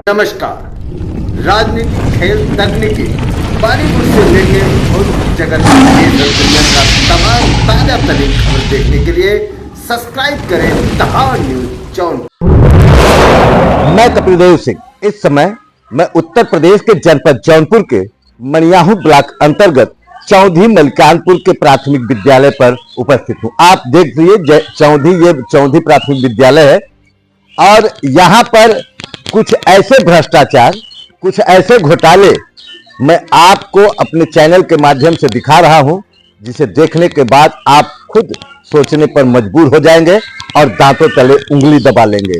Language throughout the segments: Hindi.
नमस्कार। राजनीति, खेल, तकनीकी, बॉलीवुड से लेकर भौतिक जगत के दुनिया का तमाम ताजा तरीन खबर देखने के लिए सब्सक्राइब करें दहाड़ न्यूज जौनपुर। मैं कपिल देव सिंह। इस समय मैं उत्तर प्रदेश के जनपद जौनपुर के मनियाहू ब्लॉक अंतर्गत चौंधी मलिकानपुर के प्राथमिक विद्यालय पर उपस्थित हूँ। आप देख रहिए चौंधी प्राथमिक विद्यालय है और यहाँ पर कुछ ऐसे भ्रष्टाचार, कुछ ऐसे घोटाले मैं आपको अपने चैनल के माध्यम से दिखा रहा हूं, जिसे देखने के बाद आप खुद सोचने पर मजबूर हो जाएंगे और दांतों तले उंगली दबा लेंगे।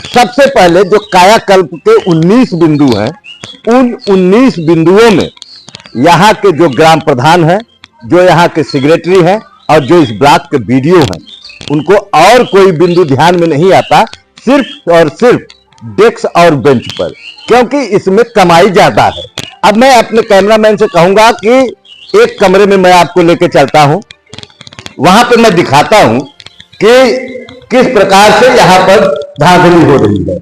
सबसे पहले जो कायाकल्प के 19 बिंदु हैं, उन 19 बिंदुओं में यहाँ के जो ग्राम प्रधान हैं, जो यहाँ के सेक्रेटरी हैं और जो इस ब्लॉक के बीडीओ हैं, उनको और कोई बिंदु ध्यान में नहीं आता, सिर्फ और सिर्फ डेस्क और बेंच पर, क्योंकि इसमें कमाई ज्यादा है। अब मैं अपने कैमरामैन से कहूंगा कि एक कमरे में मैं आपको लेके चलता हूं, वहां पे मैं दिखाता हूं कि किस प्रकार से यहां पर धांधली हो रही है।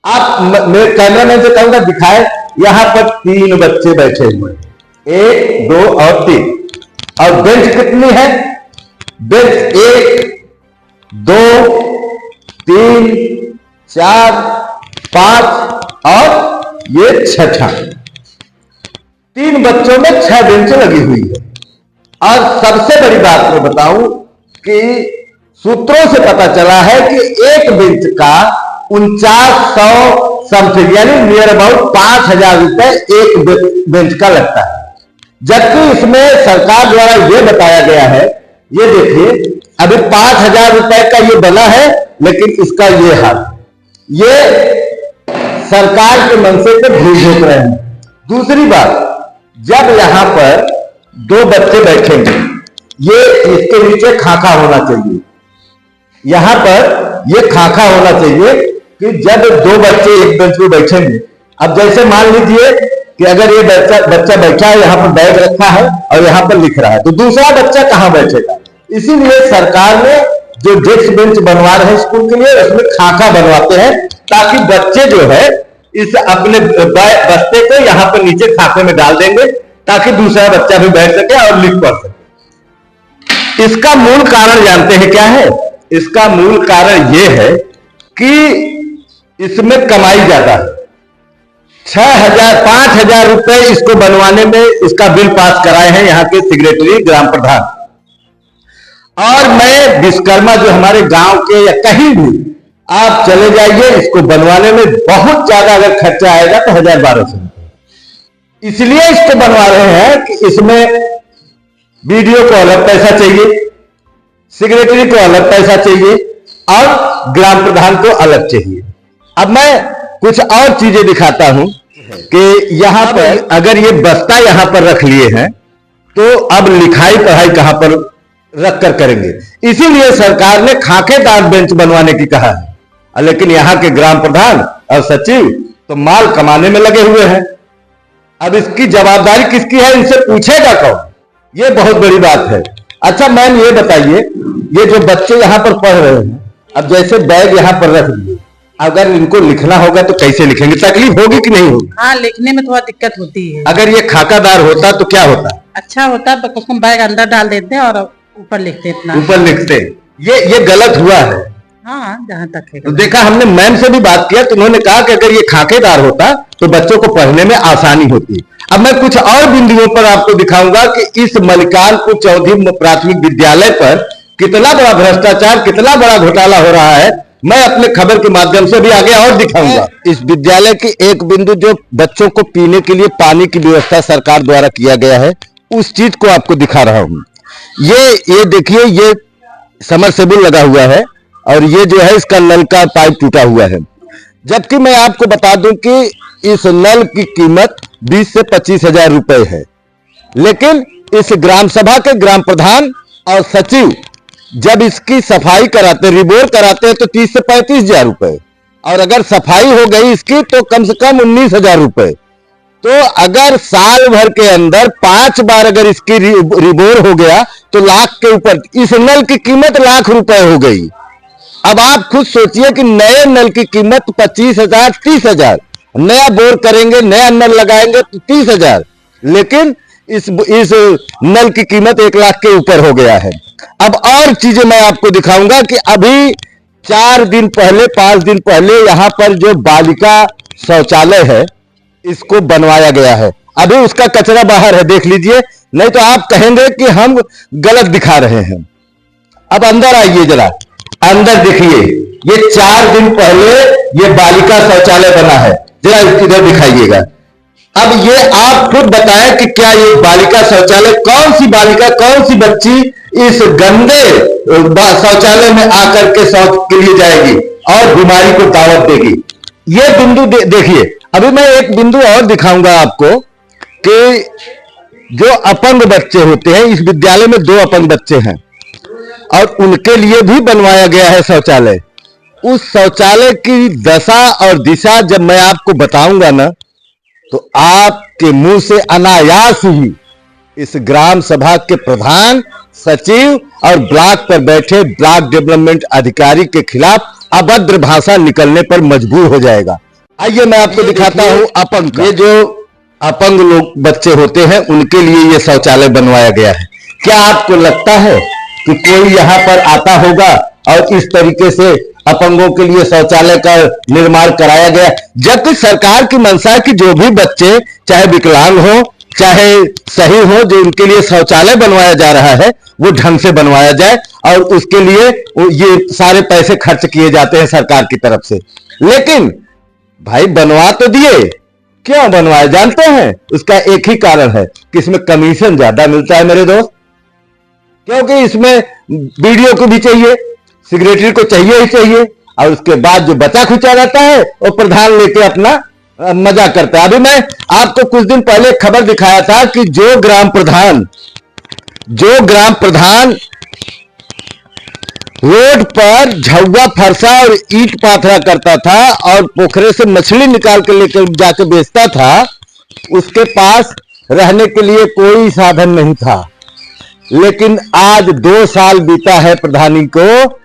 आप मेरे कैमरामैन से कहूंगा दिखाए, यहां पर 3 बच्चे बैठे हुए, 1, 2 और 3, और बेंच कितनी है? बेंच 1, 2, 3, 4, 5 और ये 6 3 बच्चों में 6 बेंच लगी हुई है। और सबसे बड़ी बात मैं बताऊं कि सूत्रों से पता चला है कि एक बेंच का 4900 समथिंग यानी नियर अबाउट 5000 रुपए एक बेंच का लगता है। जबकि इसमें सरकार द्वारा यह बताया गया है, ये देखिए अभी 5000 रुपए का ये बना है, लेकिन इसका ये हाल, ये सरकार के मनसे पे भूल झोंक रहे हैं। दूसरी बात, जब यहां पर 2 बच्चे बैठेंगे, ये इसके नीचे खाका होना चाहिए, यहां पर ये खाका होना चाहिए कि जब 2 बच्चे एक बेंच पे बैठेंगे, अब जैसे मान लीजिए कि अगर ये बच्चा बैठा है, यहां पर बैग रखा है और यहां पर लिख रहा है, तो दूसरा बच्चा कहां बैठेगा? इसीलिए सरकार ने जो डेस्क बेंच बनवा रहे हैं स्कूल के लिए, उसमें खाका बनवाते हैं ताकि बच्चे जो है इस अपने बस्ते को यहां पर नीचे खाके में डाल देंगे ताकि दूसरा बच्चा भी बैठ सके और लिख पढ़ सके। इसका मूल कारण जानते हैं क्या है? इसका मूल कारण यह है कि इसमें कमाई ज्यादा है। 5000 रुपए इसको बनवाने में इसका बिल पास कराए हैं यहाँ के सेक्रेटरी ग्राम प्रधान। और मैं विश्वकर्मा जो हमारे गांव के या कहीं भी आप चले जाइए, इसको बनवाने में बहुत ज्यादा अगर खर्चा आएगा तो 1000-1200 रुपए। इसलिए इसको बनवा रहे हैं कि इसमें बीडीओ को अलग पैसा चाहिए, सेक्रेटरी को अलग पैसा चाहिए और ग्राम प्रधान को अलग चाहिए। अब मैं कुछ और चीजें दिखाता हूं कि यहां पर अगर ये बस्ता यहां पर रख लिए हैं, तो अब लिखाई पढ़ाई कहां पर रख कर करेंगे? इसीलिए सरकार ने खाकेदार बेंच बनवाने की कहा है, लेकिन यहां के ग्राम प्रधान और सचिव तो माल कमाने में लगे हुए हैं। अब इसकी जवाबदारी किसकी है? इनसे पूछेगा कौन? ये बहुत बड़ी बात है। अच्छा मैम ये बताइए, ये जो बच्चे यहां पर पढ़ रहे हैं, अब जैसे बैग यहां पर रख दिए, अगर इनको लिखना होगा तो कैसे लिखेंगे? तकलीफ होगी कि नहीं होगी? हाँ, लिखने में थोड़ा दिक्कत होती है। अगर ये खाकादार होता तो क्या होता? अच्छा होता, उसको बैग अंदर डाल देते हैं और ऊपर लिखते, इतना ऊपर लिखते। ये गलत हुआ है। हाँ, जहां तक है। तो देखा, हमने मैम से भी बात किया तो उन्होंने कहा कि अगर ये खाकेदार होता तो बच्चों को पढ़ने में आसानी होती। अब मैं कुछ और बिंदुओं पर आपको दिखाऊंगा कि इस मलिकानपुर चौंधी प्राथमिक विद्यालय पर कितना बड़ा भ्रष्टाचार, कितना बड़ा घोटाला हो रहा है। मैं अपने खबर के माध्यम से भी आगे और दिखाऊंगा। इस विद्यालय की एक बिंदु, जो बच्चों को पीने के लिए पानी की व्यवस्था सरकार द्वारा किया गया है, उस चीज को आपको दिखा रहा हूं। ये देखिए, ये समरसेबल लगा हुआ है और ये जो है इसका नल का पाइप टूटा हुआ है। जबकि मैं आपको बता दूं कि इस नल की कीमत 20 से 25,000 रुपए है, लेकिन इस ग्राम सभा के ग्राम प्रधान और सचिव जब इसकी सफाई कराते, रिबोर कराते हैं तो 30 से 35,000 रुपए, और अगर सफाई हो गई इसकी तो कम से कम 19,000 रुपए। तो अगर साल भर के अंदर 5 बार अगर इसकी रिबोर हो गया तो लाख के ऊपर, इस नल की कीमत लाख रुपए हो गई। अब आप खुद सोचिए कि नए नल की कीमत 25,000, 30,000, नया बोर करेंगे, नया नल लगाएंगे तो 30,000, लेकिन इस नल की कीमत 1 लाख के ऊपर हो गया है। अब और चीजें मैं आपको दिखाऊंगा कि अभी 4 दिन पहले 5 दिन पहले यहां पर जो बालिका शौचालय है इसको बनवाया गया है। अभी उसका कचरा बाहर है, देख लीजिए, नहीं तो आप कहेंगे कि हम गलत दिखा रहे हैं। अब अंदर आइए जरा, अंदर देखिए, ये 4 दिन पहले ये बालिका शौचालय बना है, जरा इधर दिखाइएगा। अब ये आप खुद बताएं कि क्या ये बालिका शौचालय, कौन सी बालिका, कौन सी बच्ची इस गंदे शौचालय में आकर के शौच के लिए जाएगी और बीमारी को दावत देगी। ये बिंदु देखिए। अभी मैं एक बिंदु और दिखाऊंगा आपको कि जो अपंग बच्चे होते हैं, इस विद्यालय में 2 अपंग बच्चे हैं और उनके लिए भी बनवाया गया है शौचालय। उस शौचालय की दशा और दिशा जब मैं आपको बताऊंगा ना, तो आपके मुंह से अनायास ही इस ग्राम सभा के प्रधान, सचिव और ब्लॉक पर बैठे ब्लॉक डेवलपमेंट अधिकारी के खिलाफ अभद्र भाषा निकलने पर मजबूर हो जाएगा। आइए मैं आपको दिखाता हूं अपंग। ये जो अपंग लोग बच्चे होते हैं उनके लिए ये शौचालय बनवाया गया है। क्या आपको लगता है कि कोई यहां पर आता होगा और इस तरीके से अपंगों के लिए शौचालय का निर्माण कराया गया? जबकि सरकार की मंशा है कि जो भी बच्चे चाहे विकलांग हो चाहे सही हो, जो उनके लिए शौचालय बनवाया जा रहा है वो ढंग से बनवाया जाए और उसके लिए ये सारे पैसे खर्च किए जाते हैं सरकार की तरफ से। लेकिन भाई बनवा तो दिए, क्यों बनवाए जानते हैं? उसका एक ही कारण है कि इसमें कमीशन ज्यादा मिलता है मेरे दोस्त। क्योंकि इसमें वीडियो को भी चाहिए, सेक्रेटरी को चाहिए ही चाहिए, और उसके बाद जो बचा खुचा रहता है वो प्रधान लेके अपना मजा करता है। अभी मैं आपको कुछ दिन पहले खबर दिखाया था कि जो ग्राम प्रधान रोड पर झौवा फरसा और ईंट पाथरा करता था और पोखरे से मछली निकाल के लेकर जाके बेचता था, उसके पास रहने के लिए कोई साधन नहीं था। लेकिन आज 2 साल बीता है प्रधानी को,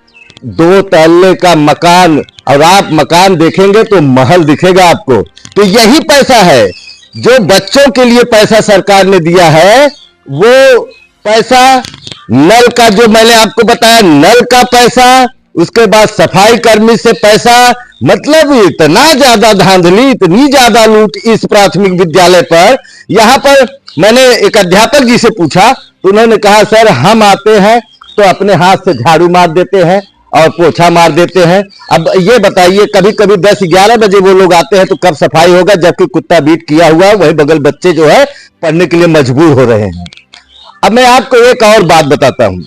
2 तल्ले का मकान, और आप मकान देखेंगे तो महल दिखेगा आपको। तो यही पैसा है जो बच्चों के लिए पैसा सरकार ने दिया है, वो पैसा नल का, जो मैंने आपको बताया नल का पैसा, उसके बाद सफाई कर्मी से पैसा, मतलब इतना ज्यादा धांधली, इतनी ज्यादा लूट इस प्राथमिक विद्यालय पर। यहां पर मैंने एक अध्यापक जी से पूछा तो उन्होंने कहा सर हम आते हैं तो अपने हाथ से झाड़ू मार देते हैं और पोछा मार देते हैं। अब ये बताइए, कभी कभी 10-11 बजे वो लोग आते हैं तो कब सफाई होगा, जबकि कुत्ता बीट किया हुआ वही बगल बच्चे जो है पढ़ने के लिए मजबूर हो रहे हैं। अब मैं आपको एक और बात बताता हूं,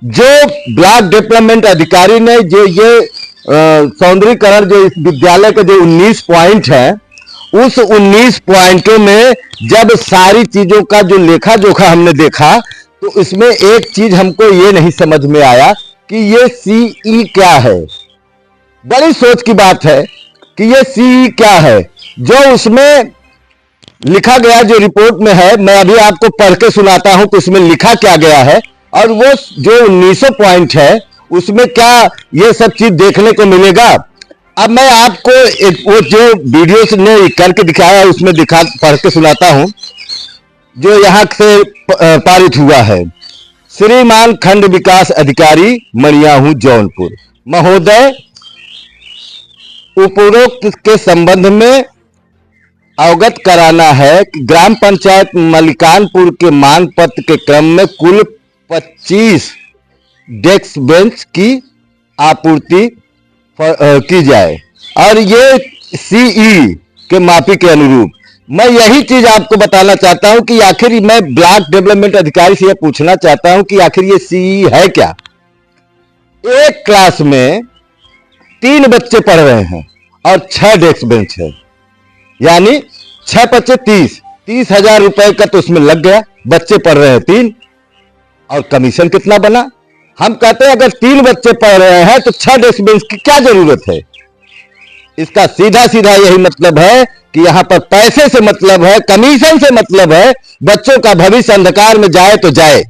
जो ब्लॉक डेवलपमेंट अधिकारी ने जो ये सौंदर्यीकरण, जो इस विद्यालय के जो 19 पॉइंट है, उस 19 पॉइंटों में जब सारी चीजों का जो लेखा जोखा हमने देखा तो इसमें एक चीज हमको ये नहीं समझ में आया कि ये सीई क्या है। बड़ी सोच की बात है कि ये सीई क्या है। जो उसमें लिखा गया, जो रिपोर्ट में है, मैं अभी आपको पढ़ के सुनाता हूं तो उसमें लिखा क्या गया है, और वो जो 1900 पॉइंट है उसमें क्या ये सब चीज देखने को मिलेगा। अब मैं आपको वो जो वीडियो ने करके दिखाया है उसमें पढ़ के सुनाता हूं, जो यहां से पारित हुआ है। श्रीमान खंड विकास अधिकारी मणियाहू जौनपुर महोदय, उपरोक्त के संबंध में अवगत कराना है कि ग्राम पंचायत मलिकानपुर के मांग पत्र के क्रम में कुल 25 डेस्क बेंच की आपूर्ति की जाए और ये सीई के मापी के अनुरूप। मैं यही चीज आपको बताना चाहता हूं कि आखिर मैं ब्लॉक डेवलपमेंट अधिकारी से यह पूछना चाहता हूं कि आखिर ये सीई है क्या। एक क्लास में 3 बच्चे पढ़ रहे हैं और 6 डेस्क बेंच है, यानी 6 बच्चे 30,000 रुपए का तो उसमें लग गया। बच्चे पढ़ रहे हैं 3 और कमीशन कितना बना। हम कहते हैं अगर 3 बच्चे पढ़ रहे हैं तो 6 डेस्क बेंच की क्या जरूरत है। इसका सीधा सीधा यही मतलब है कि यहां पर पैसे से मतलब है, कमीशन से मतलब है। बच्चों का भविष्य अंधकार में जाए तो जाए।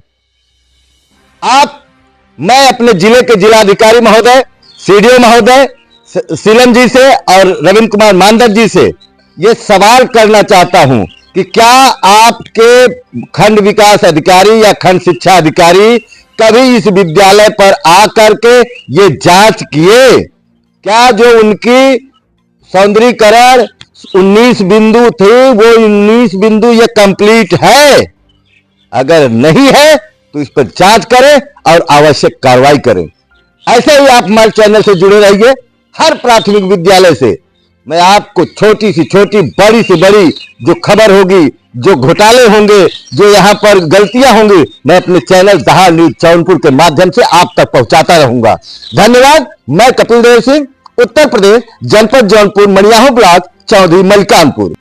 मैं अपने जिले के जिलाधिकारी महोदय, सीडीओ महोदय, सीलम जी से और रविंद्र कुमार मानदर जी से ये सवाल करना चाहता हूं कि क्या आपके खंड विकास अधिकारी या खंड शिक्षा अधिकारी कभी इस विद्यालय पर आकर के ये जांच किए? क्या जो उनकी सौंदर्यीकरण 19 बिंदु थे वो 19 बिंदु ये कंप्लीट है? अगर नहीं है तो इस पर जांच करें और आवश्यक कार्रवाई करें। ऐसे ही आप हमारे चैनल से जुड़े रहिए। हर प्राथमिक विद्यालय से मैं आपको छोटी से छोटी, बड़ी से बड़ी जो खबर होगी, जो घोटाले होंगे, जो यहां पर गलतियां होंगी, मैं अपने चैनल दहाड़ न्यूज जौनपुर के माध्यम से आप तक पहुंचाता रहूंगा। धन्यवाद। मैं कपिल देव सिंह, उत्तर प्रदेश, जनपद जौनपुर, मनियाहू ब्लॉक, चौधरी मलकानपुर।